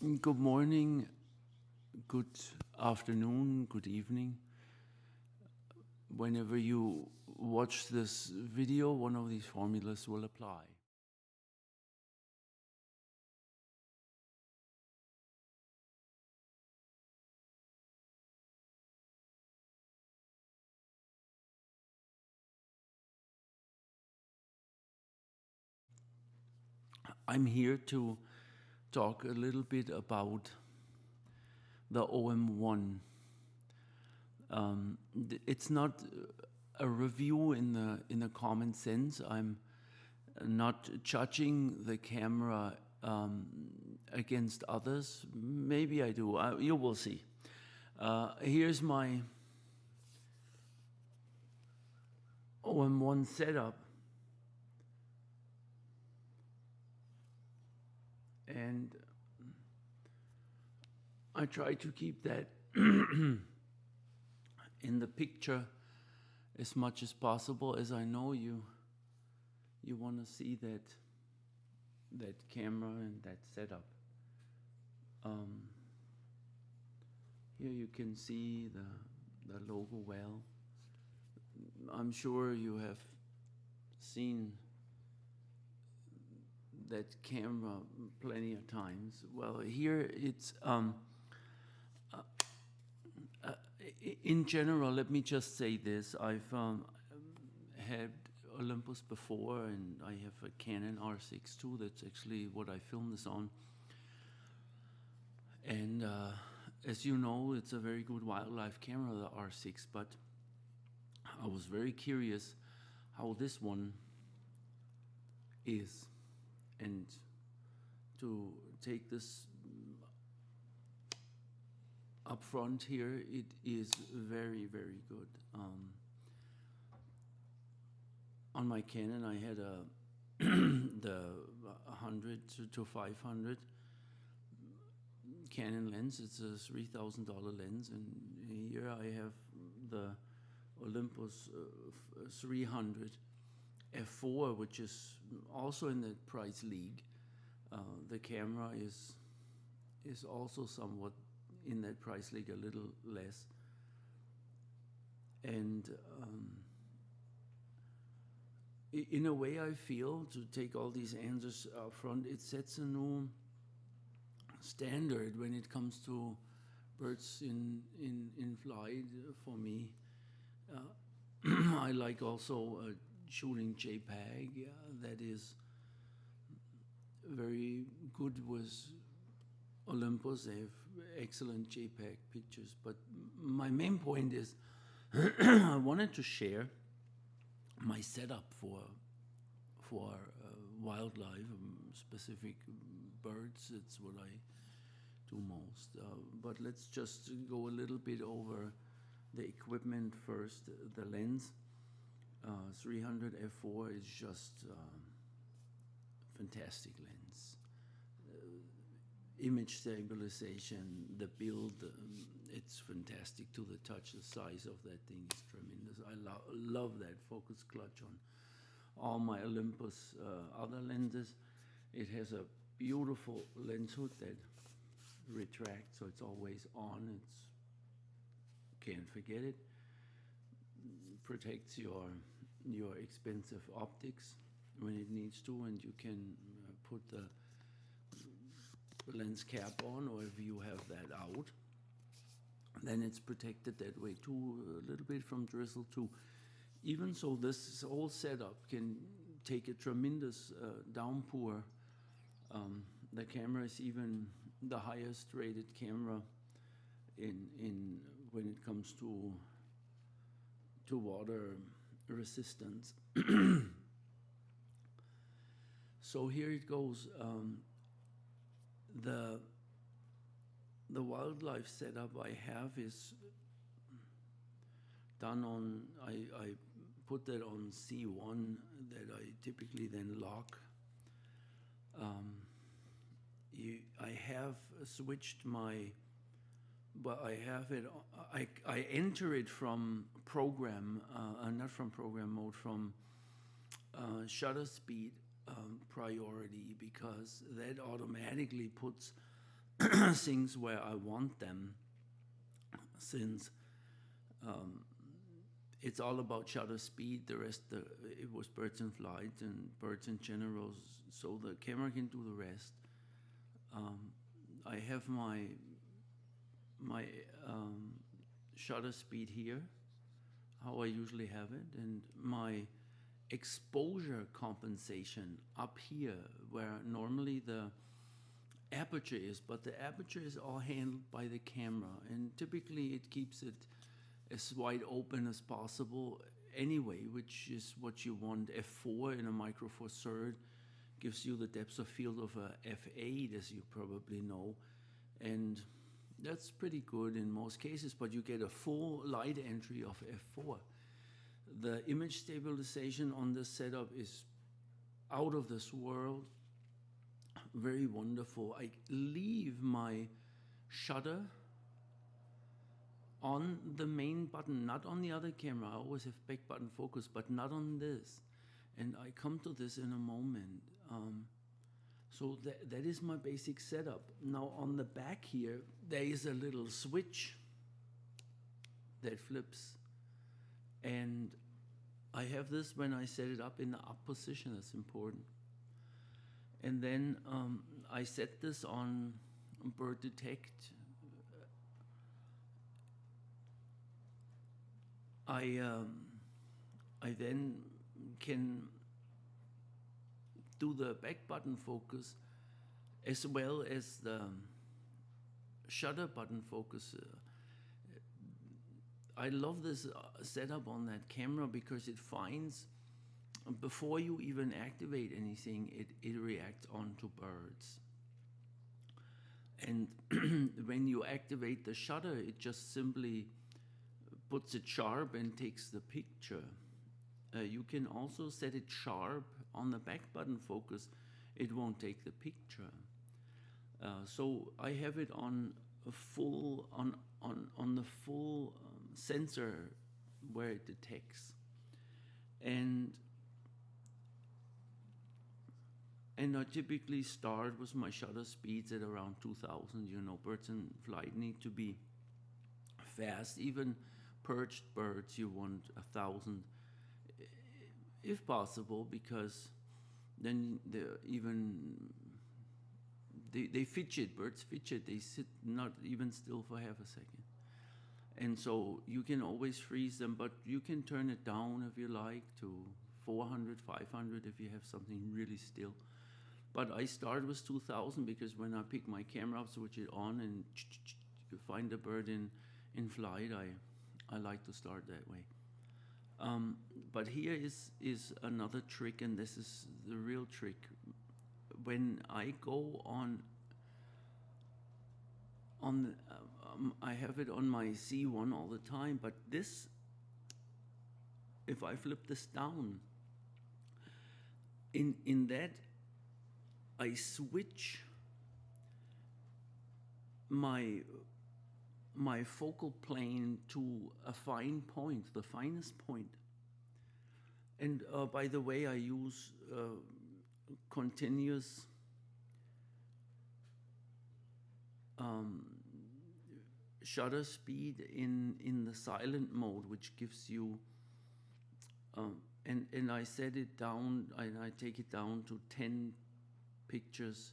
Good morning, good afternoon, good evening. Whenever you watch this video, one of these formulas will apply. I'm here to talk a little bit about the OM1. It's not a review in the common sense. I'm not judging the camera against others. Maybe I do. You will see. Here's my OM1 setup. And I try to keep that in the picture as much as possible, as I know you want to see that camera and that setup. Here you can see the logo well. I'm sure you have seen that camera plenty of times. Well, here it's in general, let me just say this. I've had Olympus before, and I have a Canon R6 too. That's actually what I filmed this on. And as you know, it's a very good wildlife camera, the R6, but I was very curious how this one is. And to take this up front here, it is very, very good. On my Canon, I had the 100 to 500 Canon lens. It's a $3,000 lens, and here I have the Olympus 300 f4, which is also in the price league. The camera is also somewhat in that price league, a little less. And in a way, I feel, to take all these answers up front, it sets a new standard when it comes to birds in flight for me. I like also shooting JPEG. That is very good with Olympus. They have excellent JPEG pictures. But my main point is I wanted to share my setup for wildlife, specific birds. It's what I do most. But let's just go a little bit over the equipment first. The lens, 300 f4 is just fantastic lens. Image stabilization, the build, it's fantastic to the touch. The size of that thing is tremendous. I love that focus clutch on all my Olympus other lenses. It has a beautiful lens hood that retracts, so it's always on. Can't forget it. Protects your expensive optics when it needs to, and you can put the lens cap on, or if you have that out, then it's protected that way too, a little bit from drizzle too. Even so, this whole setup can take a tremendous downpour. The camera is even the highest rated camera in when it comes to water resistance. So here it goes. The wildlife setup I have is done on, I put that on C1 that I typically then lock. I have switched I have it, I enter it from program, not from program mode, from shutter speed priority, because that automatically puts things where I want them, since it's all about shutter speed. The rest, it was birds in flight and birds in general, so the camera can do the rest. I have my shutter speed here, how I usually have it, and my exposure compensation up here, where normally the aperture is, but the aperture is all handled by the camera, and typically it keeps it as wide open as possible anyway, which is what you want. F4 in a Micro Four Third gives you the depth of field of a f8, as you probably know, and that's pretty good in most cases, but you get a full light entry of f4. The image stabilization on this setup is out of this world, very wonderful. I leave my shutter on the main button, not on the other camera. I always have back button focus, but not on this. And I come to this in a moment. So that is my basic setup. Now on the back here, there is a little switch that flips. And I have this when I set it up in the up position. That's important. And then I set this on bird detect. I then can do the back button focus as well as the shutter button focus. I love this setup on that camera because it finds, before you even activate anything, it reacts onto birds. And when you activate the shutter, it just simply puts it sharp and takes the picture. You can also set it sharp on the back button focus. It won't take the picture. So I have it on a full on the full sensor where it detects, and I typically start with my shutter speeds at around 2,000. You know, birds in flight need to be fast. Even perched birds, you want 1,000 if possible, because then they fidget. Birds fidget. They sit not even still for half a second. And so you can always freeze them, but you can turn it down if you like to 400, 500 if you have something really still. But I start with 2,000 because when I pick my camera up, switch it on, and you find a bird in flight, I like to start that way. But here is another trick, and this is the real trick. When I go on I have it on my C1 all the time, but this, if I flip this down, in that I switch my focal plane to a fine point, the finest point. And by the way, I use continuous shutter speed in the silent mode, which gives you and I set it down, and I take it down to 10 pictures,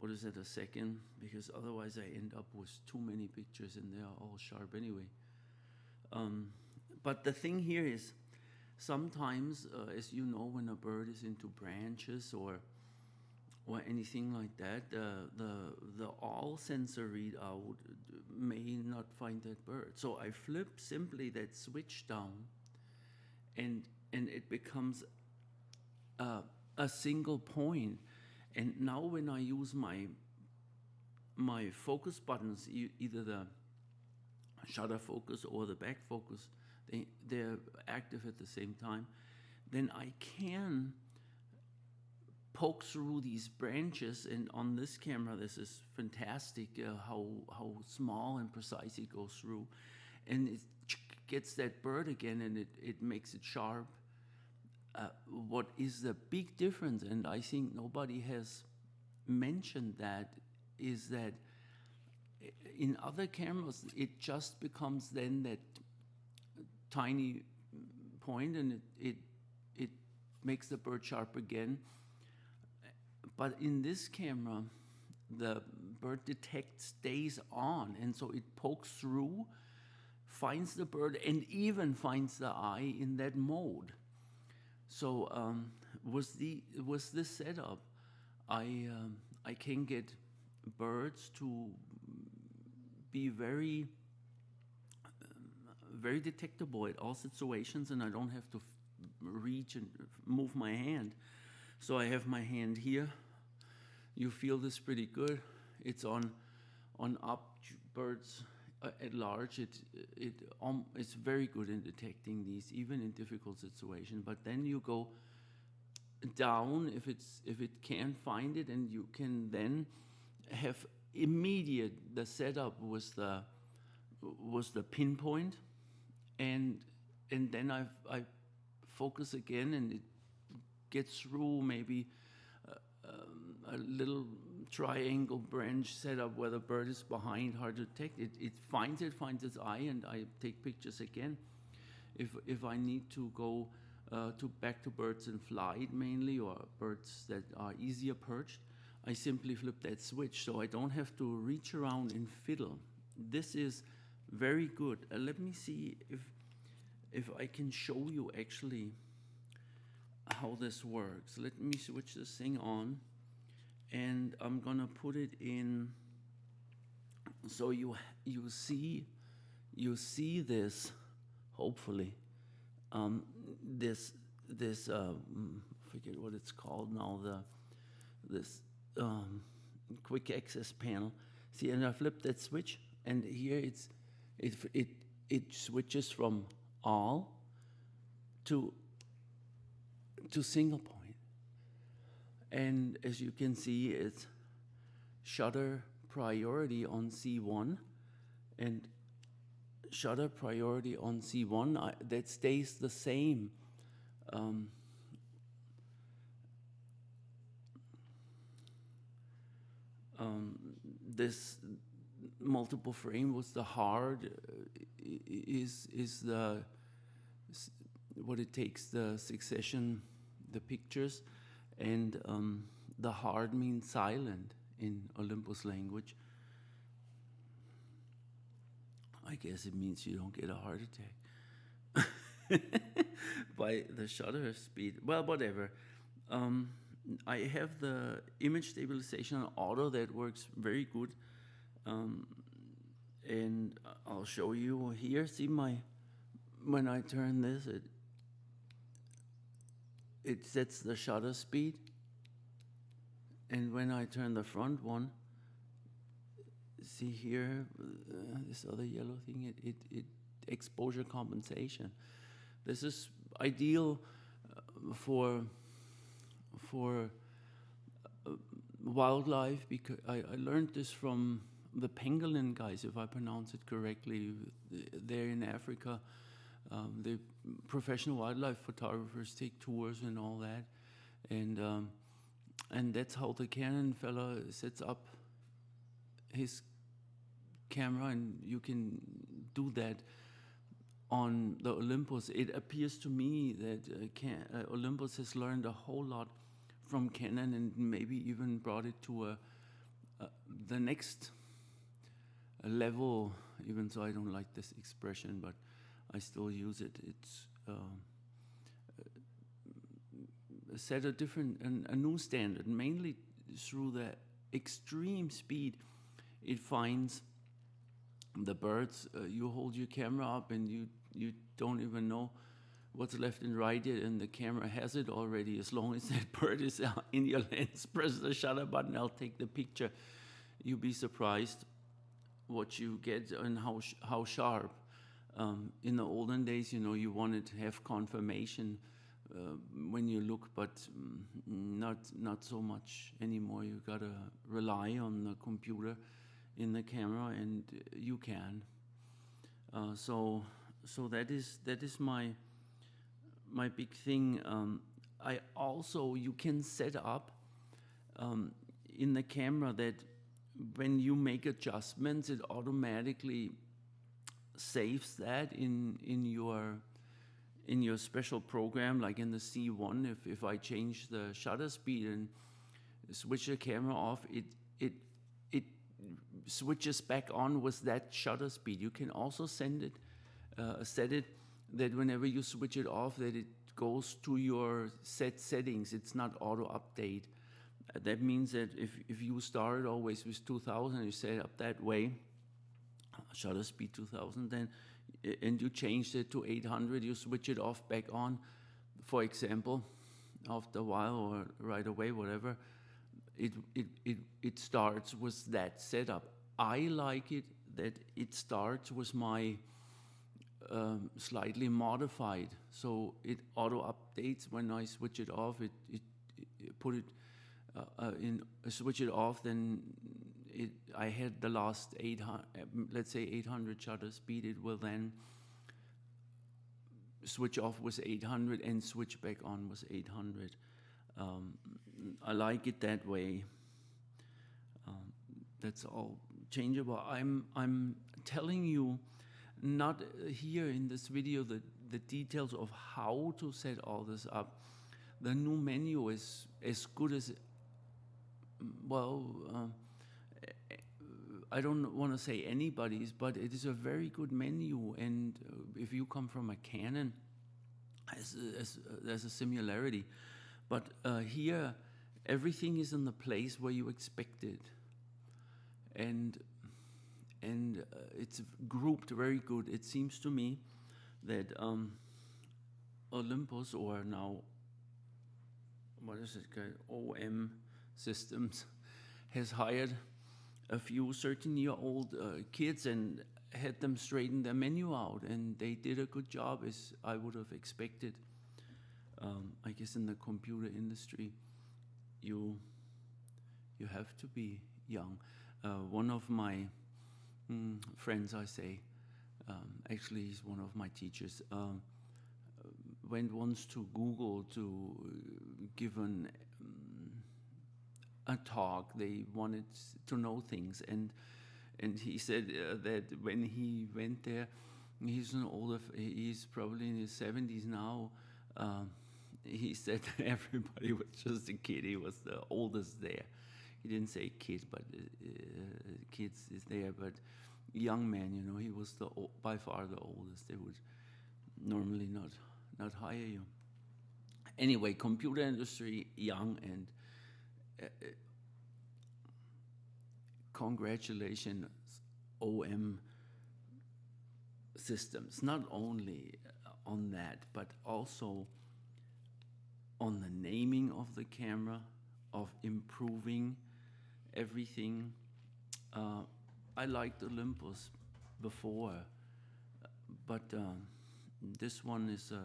what is it, a second, because otherwise I end up with too many pictures and they are all sharp anyway. But the thing here is, sometimes, as you know, when a bird is into branches or anything like that, the all sensor readout may not find that bird. So I flip simply that switch down, and it becomes a single point. And now when I use my focus buttons, either the shutter focus or the back focus, they're active at the same time, then I can poke through these branches. And on this camera, this is fantastic, how small and precise it goes through, and it gets that bird again, and it makes it sharp. What is the big difference, and I think nobody has mentioned that, is that in other cameras, it just becomes then that tiny point, and it makes the bird sharp again. But in this camera, the bird detect stays on, and so it pokes through, finds the bird, and even finds the eye in that mode. So with this setup, I can get birds to be very very detectable at all situations, and I don't have to reach and move my hand. So I have my hand here. You feel this pretty good. It's on up birds at large. It's very good in detecting these, even in difficult situations. But then you go down if it can't find it, and you can then have immediate the setup was the pinpoint, and then I focus again, and it gets through maybe a little triangle branch setup where the bird is behind, hard to detect. It finds its eye, and I take pictures again. If I need to go back to birds in flight mainly, or birds that are easier perched, I simply flip that switch, so I don't have to reach around and fiddle. This is very good. Let me see if I can show you actually how this works. Let me switch this thing on, and I'm gonna put it in so you see this, hopefully, this forget what it's called now, this quick access panel. See, and I flip that switch, and here it switches from all to single point. And as you can see, it's shutter priority on C1 and shutter priority on C1. That stays the same. This multiple frame was the hard is the what it takes the succession, the pictures, and the hard means silent in Olympus language. I guess it means you don't get a heart attack by the shutter speed. Well, whatever. I have the image stabilization on auto that works very good, and I'll show you here. See when I turn this, it sets the shutter speed, and when I turn the front one, see here, this other yellow thing, it exposure compensation. This is ideal for wildlife, because I learned this from the pangolin guys, if I pronounce it correctly. They're in Africa. The professional wildlife photographers take tours and all that, and that's how the Canon fella sets up his camera, and you can do that on the Olympus. It appears to me that Olympus has learned a whole lot from Canon, and maybe even brought it to the next level, even so I don't like this expression, but I still use it. It's set a new standard, mainly through the extreme speed it finds the birds. You hold your camera up, and you don't even know what's left and right yet, and the camera has it already. As long as that bird is in your lens, press the shutter button, I'll take the picture. You'll be surprised what you get and how sharp. In the olden days, you wanted to have confirmation when you look, but not so much anymore. You gotta rely on the computer in the camera, and you can. So that is my big thing. I also, you can set up in the camera that when you make adjustments, it automatically saves that in your special program, like in the C1. If I change the shutter speed and switch the camera off, it switches back on with that shutter speed. You can also set it that whenever you switch it off, that it goes to your set settings. It's not auto update. That means that if you started always with 2000, you set it up that way, shutter speed 2000, then and you changed it to 800, you switch it off back on, for example, after a while or right away, whatever, it starts with that setup. I like it that it starts with my slightly modified, so it auto updates when I switch it off. It put it in switch it off, then I had the last 800, let's say 800 shutter speed. It will then switch off with 800 and switch back on with 800. I like it that way. That's all changeable. I'm telling you, not here in this video, the details of how to set all this up. The new menu is as good as, well, I don't want to say anybody's, but it is a very good menu. And if you come from a Canon, there's a similarity. But here, everything is in the place where you expect it. And it's grouped very good. It seems to me that Olympus, or now, what is it called, OM Systems, has hired a few 13-year-old kids and had them straighten their menu out, and they did a good job, as I would have expected. I guess in the computer industry, you have to be young. One of my friends, I say, actually he's one of my teachers, went once to Google to give a talk. They wanted to know things, and he said that when he went there, he's probably in his 70s now. He said everybody was just a kid. He was the oldest there. He didn't say kid, but kids is there. But young man, he was by far the oldest. They would normally not hire you. Anyway, computer industry, young, and congratulations, OM Systems. Not only on that, but also on the naming of the camera, of improving everything. I liked Olympus before, but this one is a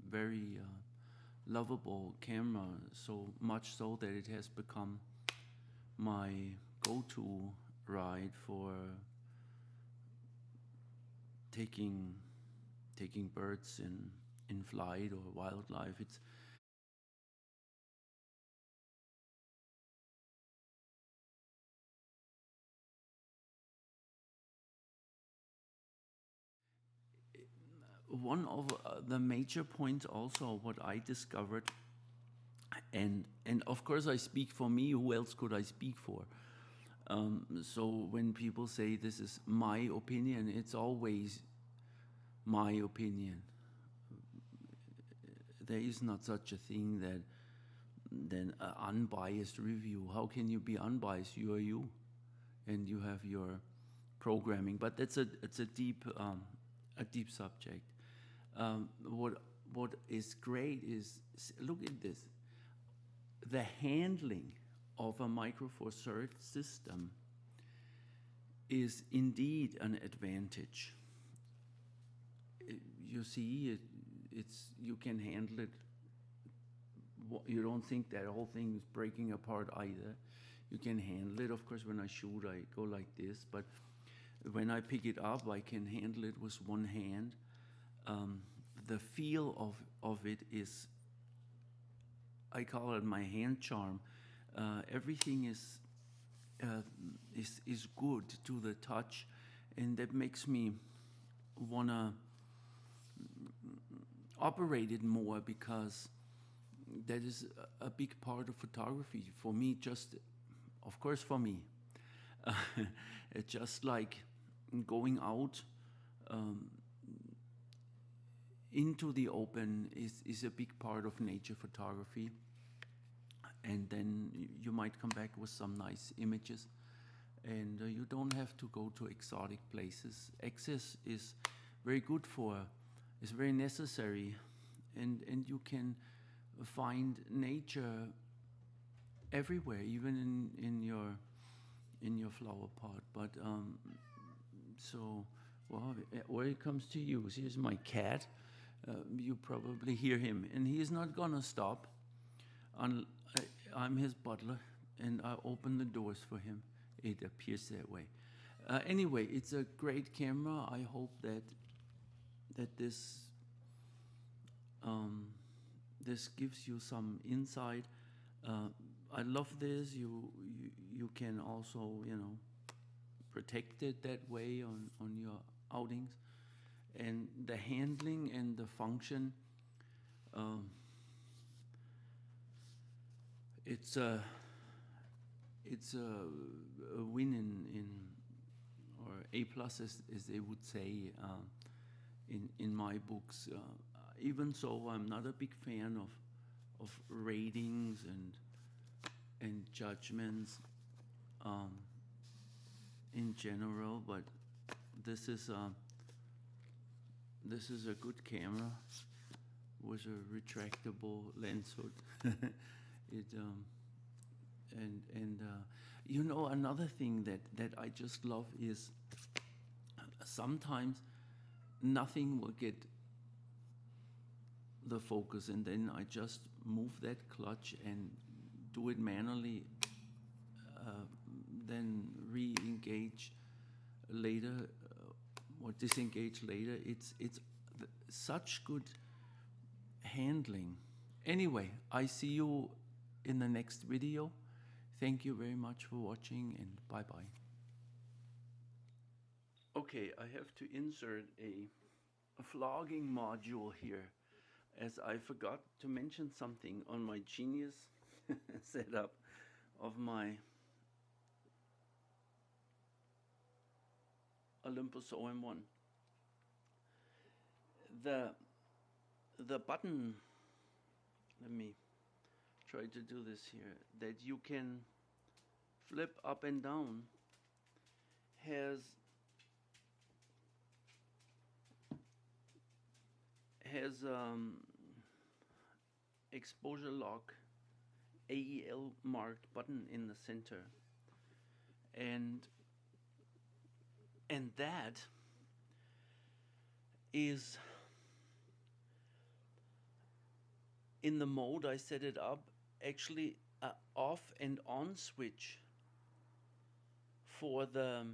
very lovable camera, so much so that it has become my go-to ride for taking birds in flight or wildlife. It's one of the major points also what I discovered, and of course I speak for me, who else could I speak for? So when people say this is my opinion, it's always my opinion. There is not such a thing than an unbiased review. How can you be unbiased? You are you, and you have your programming. But it's a deep subject. What is great is, look at this. The handling of a Micro Four Thirds system is indeed an advantage. You see, you can handle it. You don't think that whole thing is breaking apart either. You can handle it. Of course, when I shoot, I go like this, but when I pick it up, I can handle it with one hand. The feel of it is, I call it my hand charm. Everything is good to the touch, and that makes me wanna operate it more, because that is a big part of photography for me. Just, of course, for me, it's just like going out into the open is a big part of nature photography, and then you might come back with some nice images, and you don't have to go to exotic places. Access is very good for, is very necessary, and you can find nature everywhere, even in your flower pot. But so, well, where it comes to use, here's my cat. You probably hear him, and he's not gonna stop. I'm his butler, and I open the doors for him. It appears that way. Anyway, it's a great camera. I hope that this this gives you some insight. I love this. You can also, you know, protect it that way on your outings, and the handling and the function. It's a win in or A plus, as they would say in my books. Even so, I'm not a big fan of ratings and judgments in general, but this is a good camera with a retractable lens hood. It you know, another thing that I just love is sometimes nothing will get the focus, and then I just move that clutch and do it manually, then re-engage later or disengage later. It's such good handling. Anyway, I see you in the next video. Thank you very much for watching, and bye-bye. Okay, I have to insert a vlogging module here, as I forgot to mention something on my Genius setup of my Olympus Om1. The button, let me try to do this here, that you can flip up and down, has exposure lock AEL marked button in the center, and that is in the mode I set it up, actually a off and on switch for the,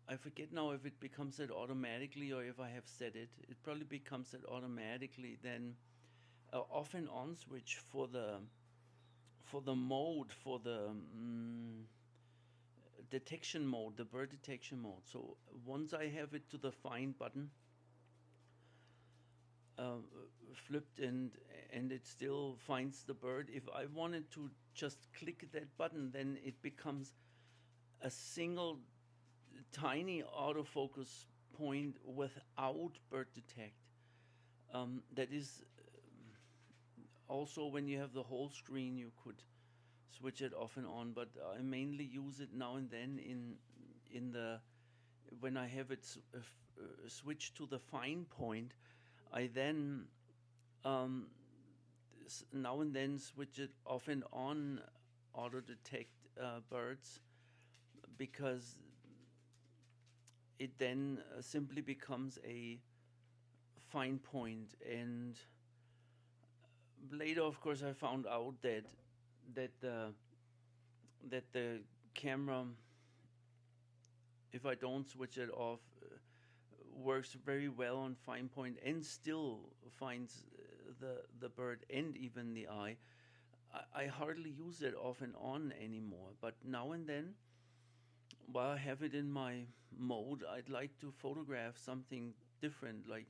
I forget now if it becomes it automatically or if I have set it. It probably becomes it automatically. Then off and on switch for the mode, for the detection mode, the bird detection mode. So once I have it to the find button flipped, and it still finds the bird, if I wanted to just click that button, then it becomes a single tiny autofocus point without bird detect. That is also, when you have the whole screen, you could switch it off and on, but I mainly use it now and then in the, when I have it switched to the fine point, I then now and then switch it off and on, auto detect birds, because it then simply becomes a fine point. And later, of course, I found out that the camera, if I don't switch it off, works very well on fine point and still finds the bird and even the eye. I hardly use it off and on anymore, but now and then, while I have it in my mode, I'd like to photograph something different, like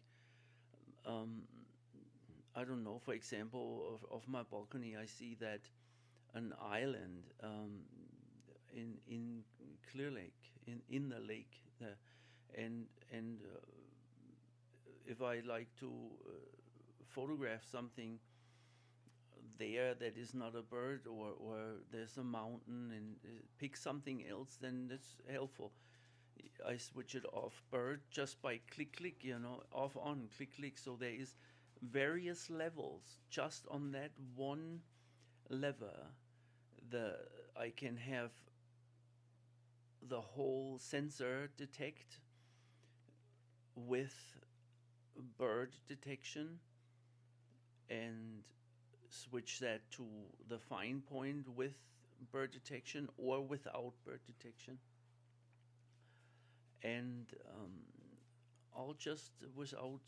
um, I don't know, for example, of my balcony, I see that an island in Clear Lake, in the lake, and if I like to photograph something there that is not a bird, or there's a mountain, and pick something else, then that's helpful. I switch it off bird just by click click, off on click click. So there is various levels just on that one lever. The I can have the whole sensor detect with bird detection, and switch that to the fine point with bird detection or without bird detection. And all just without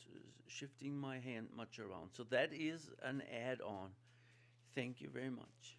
shifting my hand much around. So that is an add-on. Thank you very much.